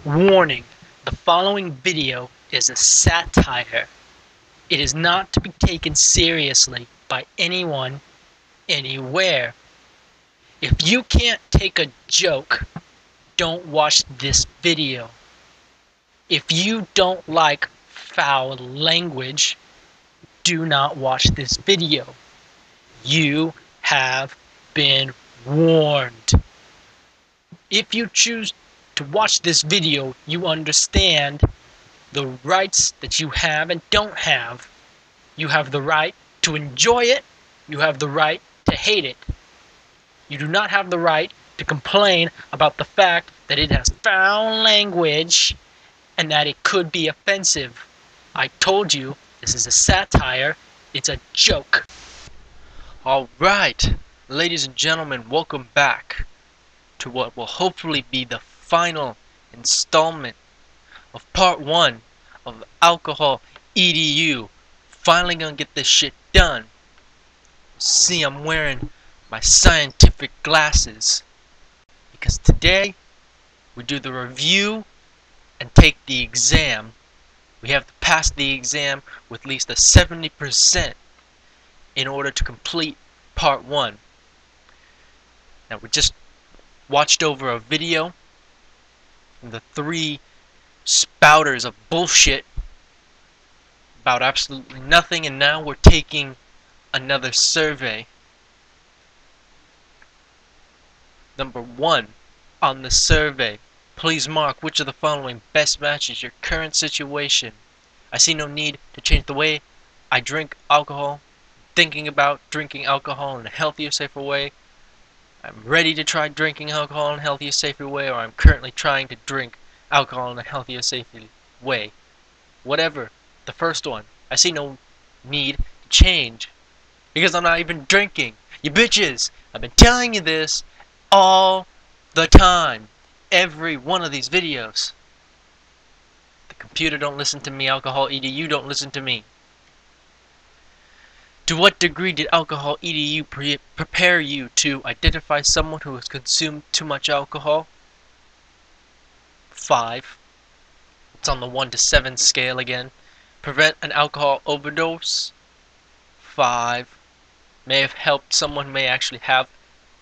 Warning: the following video is a satire. It is not to be taken seriously by anyone, anywhere. If you can't take a joke, don't watch this video. If you don't like foul language, do not watch this video. You have been warned. If you choose to watch this video, you understand the rights that you have and don't have. You have the right to enjoy it. You have the right to hate it. You do not have the right to complain about the fact that it has foul language and that it could be offensive. I told you, this is a satire. It's a joke. Alright, ladies and gentlemen, welcome back to what will hopefully be the final installment of part 1 of Alcohol EDU. Finally gonna get this shit done. See, I'm wearing my scientific glasses because today we do the review and take the exam. We have to pass the exam with at least a 70% in order to complete part 1. Now we just watched over a video from the 3 spouters of bullshit about absolutely nothing, and now we're taking another survey. Number 1 on the survey. Please mark which of the following best matches your current situation. I see no need to change the way I drink alcohol. Thinking about drinking alcohol in a healthier, safer way. I'm ready to try drinking alcohol in a healthier, safer way, or I'm currently trying to drink alcohol in a healthier, safer way. Whatever. The first one. I see no need to change because I'm not even drinking. You bitches! I've been telling you this all the time. Every one of these videos. The computer don't listen to me. Alcohol EDU don't listen to me. To what degree did Alcohol EDU prepare you to identify someone who has consumed too much alcohol? 5. It's on the 1 to 7 scale again. Prevent an alcohol overdose? 5. May have helped someone who may actually have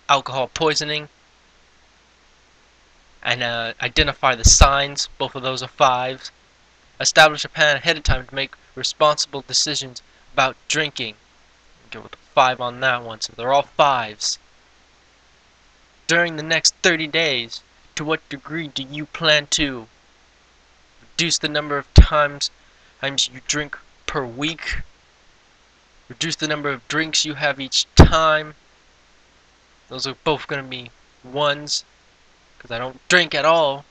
alcohol poisoning. And identify the signs. Both of those are 5s. Establish a plan ahead of time to make responsible decisions about drinking. Go with a 5 on that one, so they're all 5s. During the next 30 days, to what degree do you plan to reduce the number of times you drink per week? Reduce the number of drinks you have each time. Those are both going to be 1s, because I don't drink at all,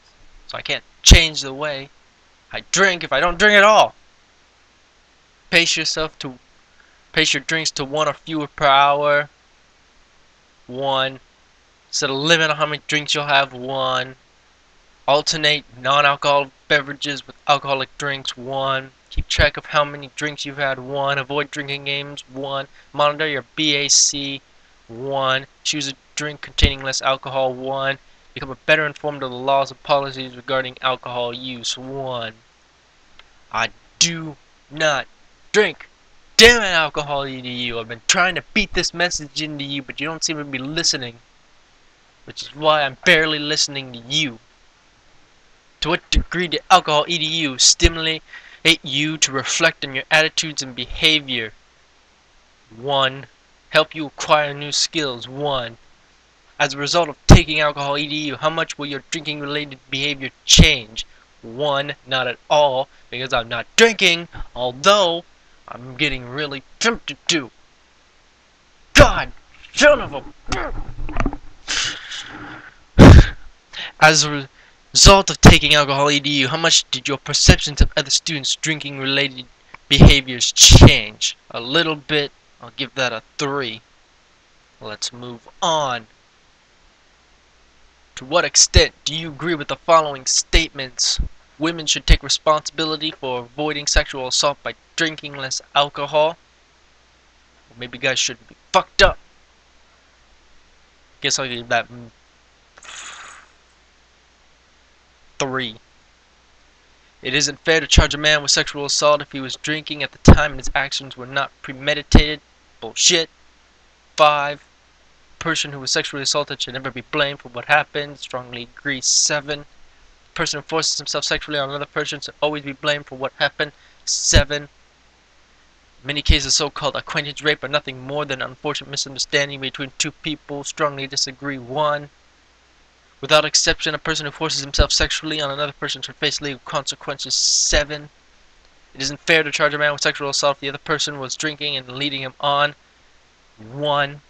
so I can't change the way I drink if I don't drink at all. Pace your drinks to 1 or fewer per hour. 1. Set a limit on how many drinks you'll have. 1. Alternate non-alcoholic beverages with alcoholic drinks. 1. Keep track of how many drinks you've had. 1. Avoid drinking games. 1. Monitor your BAC. 1. Choose a drink containing less alcohol. 1. Become better informed of the laws and policies regarding alcohol use. 1. I do not drink. Damn it, Alcohol EDU. I've been trying to beat this message into you, but you don't seem to be listening. Which is why I'm barely listening to you. To what degree did Alcohol EDU stimulate you to reflect on your attitudes and behavior? 1. Help you acquire new skills. 1. As a result of taking Alcohol EDU, how much will your drinking related behavior change? 1. Not at all, because I'm not drinking, although I'm getting really tempted to. God, son of a... As a result of taking Alcohol EDU, how much did your perceptions of other students' drinking related behaviors change? A little bit. I'll give that a 3. Let's move on. To what extent do you agree with the following statements? Women should take responsibility for avoiding sexual assault by drinking less alcohol. Or maybe guys shouldn't be fucked up. Guess I'll give that 3. It isn't fair to charge a man with sexual assault if he was drinking at the time and his actions were not premeditated. Bullshit. 5. A person who was sexually assaulted should never be blamed for what happened. Strongly agree. 7. A person who forces himself sexually on another person should always be blamed for what happened. 7. Many cases of so-called acquaintance rape are nothing more than an unfortunate misunderstanding between two people. Strongly disagree. 1. Without exception, a person who forces himself sexually on another person should face legal consequences. 7. It isn't fair to charge a man with sexual assault if the other person was drinking and leading him on. 1.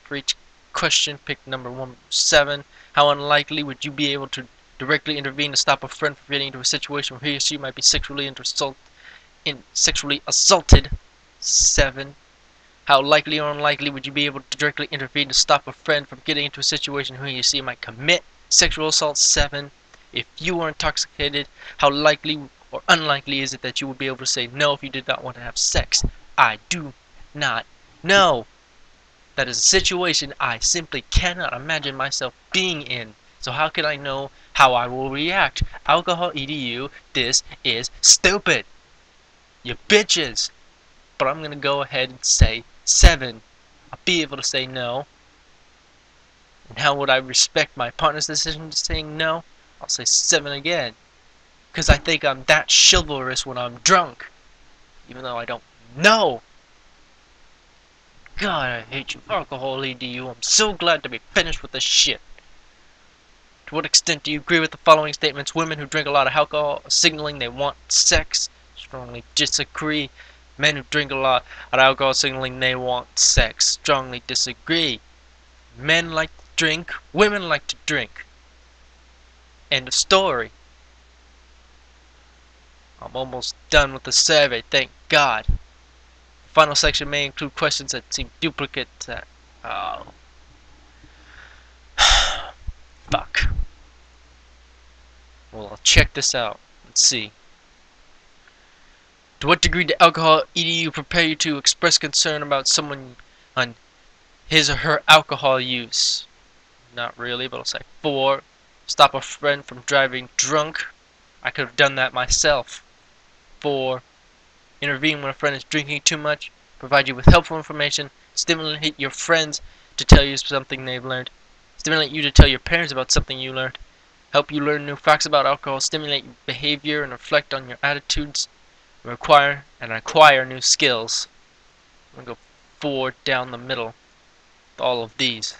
For each question, pick number 1. 7. How unlikely would you be able to directly intervene to stop a friend from getting into a situation where he or she might be sexually assaulted? 7. How likely or unlikely would you be able to directly intervene to stop a friend from getting into a situation where he or she might commit sexual assault? 7. If you were intoxicated, how likely or unlikely is it that you would be able to say no if you did not want to have sex? I do not know. That is a situation I simply cannot imagine myself being in. So how can I know how I will react? Alcohol edu, this is stupid. You bitches. But I'm going to go ahead and say 7. I'll be able to say no. And how would I respect my partner's decision to saying no? I'll say 7 again. Because I think I'm that chivalrous when I'm drunk. Even though I don't know. God, I hate you, alcohol edu. I'm so glad to be finished with this shit. To what extent do you agree with the following statements? Women who drink a lot of alcohol are signaling they want sex. Strongly disagree. Men who drink a lot of alcohol signaling they want sex. Strongly disagree. Men like to drink. Women like to drink. End of story. I'm almost done with the survey, thank God. The final section may include questions that seem duplicate. Oh. Fuck. Well, I'll check this out. Let's see. To what degree did alcohol edu prepare you to express concern about someone on his or her alcohol use? Not really, but I'll say 4. Stop a friend from driving drunk. I could have done that myself. 4. Intervene when a friend is drinking too much. Provide you with helpful information. Stimulate your friends to tell you something they've learned. Stimulate you to tell your parents about something you learned. Help you learn new facts about alcohol. Stimulate your behavior and reflect on your attitudes. Acquire new skills. I'm going to go 4 down the middle with all of these.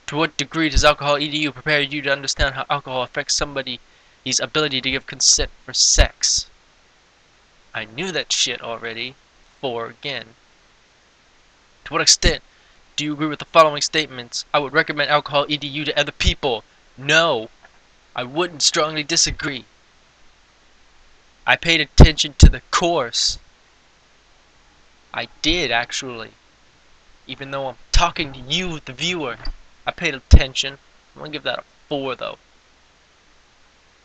To what degree does alcohol edu prepare you to understand how alcohol affects somebody's ability to give consent for sex? I knew that shit already. 4 again. To what extent do you agree with the following statements? I would recommend alcohol edu to other people. No, I wouldn't. Strongly disagree. I paid attention to the course. I did, actually. Even though I'm talking to you, the viewer, I paid attention. I'm going to give that a 4, though.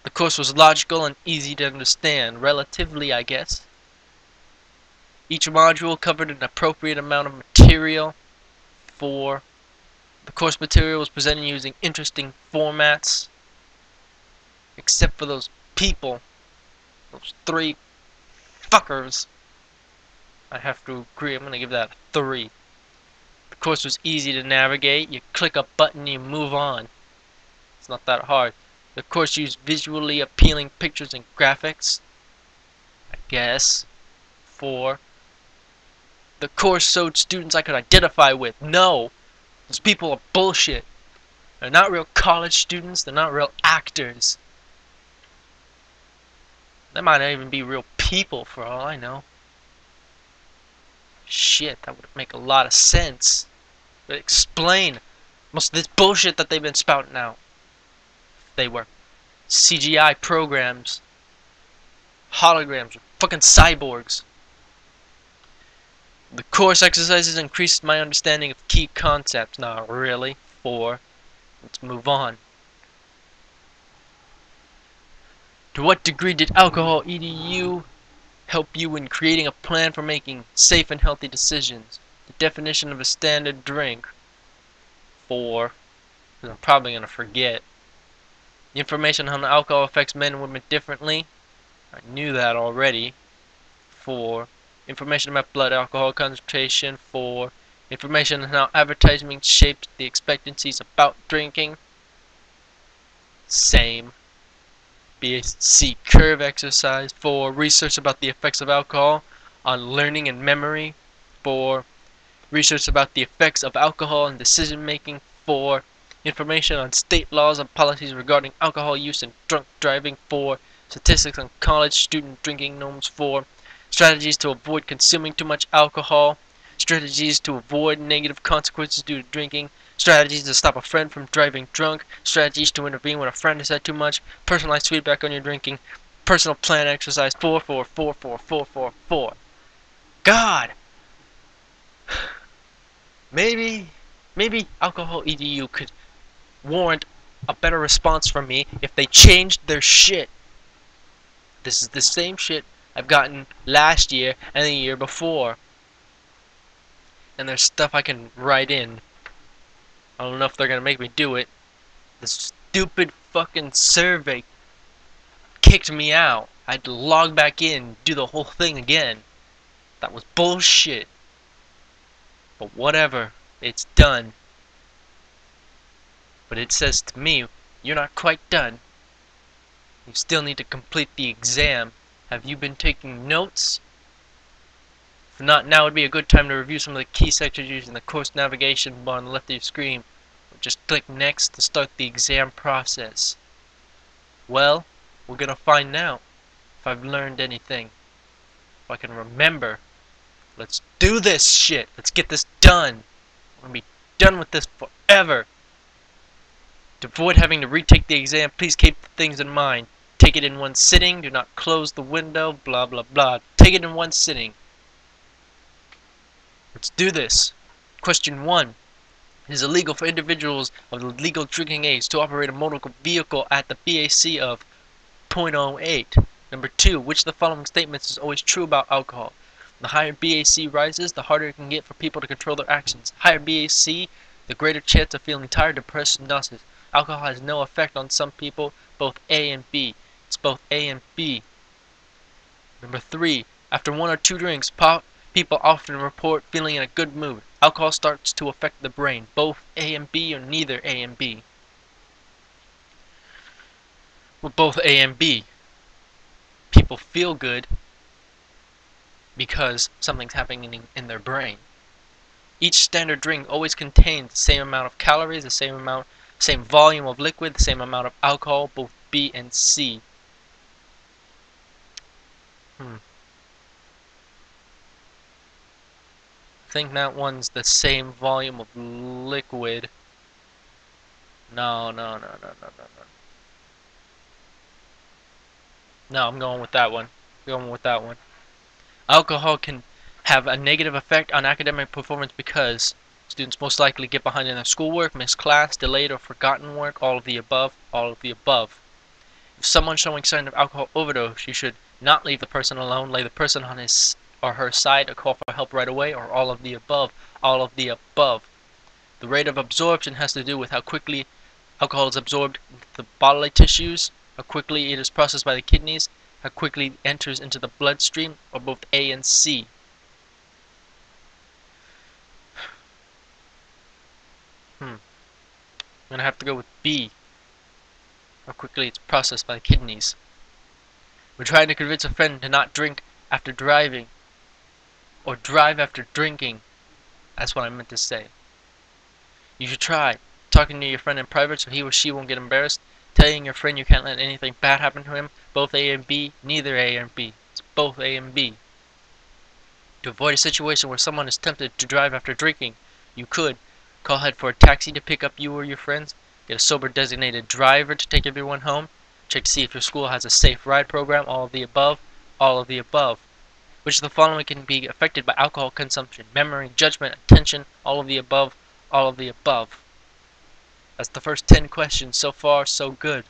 The course was logical and easy to understand. Relatively, I guess. Each module covered an appropriate amount of material. 4. The course material was presented using interesting formats. Except for those people. Those 3 fuckers. I have to agree. I'm going to give that a 3. The course was easy to navigate. You click a button, you move on. It's not that hard. The course used visually appealing pictures and graphics. I guess. 4. The course showed students I could identify with. No! Those people are bullshit. They're not real college students. They're not real actors. They might not even be real people for all I know. Shit, that would make a lot of sense. But explain most of this bullshit that they've been spouting out. They were CGI programs, holograms, fucking cyborgs. The course exercises increased my understanding of key concepts. Not really. 4. Let's move on. To what degree did alcohol edu help you in creating a plan for making safe and healthy decisions? The definition of a standard drink. 4. Because I'm probably going to forget. Information on how alcohol affects men and women differently. I knew that already. 4. Information about blood alcohol concentration. 4. Information on how advertising shapes the expectancies about drinking. Same. BAC curve exercise. 4. Research about the effects of alcohol on learning and memory. 4. Research about the effects of alcohol on decision making. 4. Information on state laws and policies regarding alcohol use and drunk driving. 4. Statistics on college student drinking norms. 4. Strategies to avoid consuming too much alcohol. Strategies to avoid negative consequences due to drinking. Strategies to stop a friend from driving drunk. Strategies to intervene when a friend has had too much. Personalized feedback on your drinking. Personal plan exercise. 4, 4, 4, 4, 4, 4, 4. God! Maybe Alcohol EDU could warrant a better response from me if they changed their shit. This is the same shit I've gotten last year and the year before. And there's stuff I can write in. I don't know if they're gonna make me do it. The stupid fucking survey kicked me out. I had to log back in, do the whole thing again. That was bullshit. But whatever, it's done. But it says to me, you're not quite done. You still need to complete the exam. Have you been taking notes? If not, now would be a good time to review some of the key sections using the course navigation bar on the left of your screen. Or just click next to start the exam process. Well, we're gonna find out if I've learned anything. If I can remember. Let's do this shit. Let's get this done. I'm gonna be done with this forever. To avoid having to retake the exam, please keep the things in mind. Take it in one sitting. Do not close the window. Blah, blah, blah. Take it in one sitting. Let's do this. Question 1. It is illegal for individuals of the legal drinking age to operate a motor vehicle at the BAC of 0.08. Number 2. Which of the following statements is always true about alcohol? The higher BAC rises, the harder it can get for people to control their actions. Higher BAC, the greater chance of feeling tired, depressed, and nauseous. Alcohol has no effect on some people, both A and B. It's both A and B. Number 3. After 1 or 2 drinks, people often report feeling in a good mood. Alcohol starts to affect the brain, both A and B or neither A and B. Well, both A and B. People feel good because something's happening in their brain. Each standard drink always contains the same amount of calories, the same volume of liquid, the same amount of alcohol, both B and C. I think that one's the same volume of liquid. No. No, I'm going with that one. Alcohol can have a negative effect on academic performance because students most likely get behind in their schoolwork, miss class, delayed or forgotten work, all of the above, all of the above. If someone's showing signs of alcohol overdose, you should not leave the person alone, lay the person on his or her side, or call for help right away, or all of the above, all of the above. The rate of absorption has to do with how quickly alcohol is absorbed into the bodily tissues, how quickly it is processed by the kidneys, how quickly it enters into the bloodstream, or both A and C. I'm going to have to go with B, how quickly it's processed by the kidneys. We're trying to convince a friend to not drink after driving, or drive after drinking. That's what I meant to say. You should try talking to your friend in private so he or she won't get embarrassed. Telling your friend you can't let anything bad happen to him. Both A and B, neither A and B. It's both A and B. To avoid a situation where someone is tempted to drive after drinking, you could call ahead for a taxi to pick up you or your friends, get a sober designated driver to take everyone home, check to see if your school has a safe ride program, all of the above, all of the above. Which of the following can be affected by alcohol consumption? Memory, judgment, attention, all of the above, all of the above. That's the first 10 questions. So far, so good.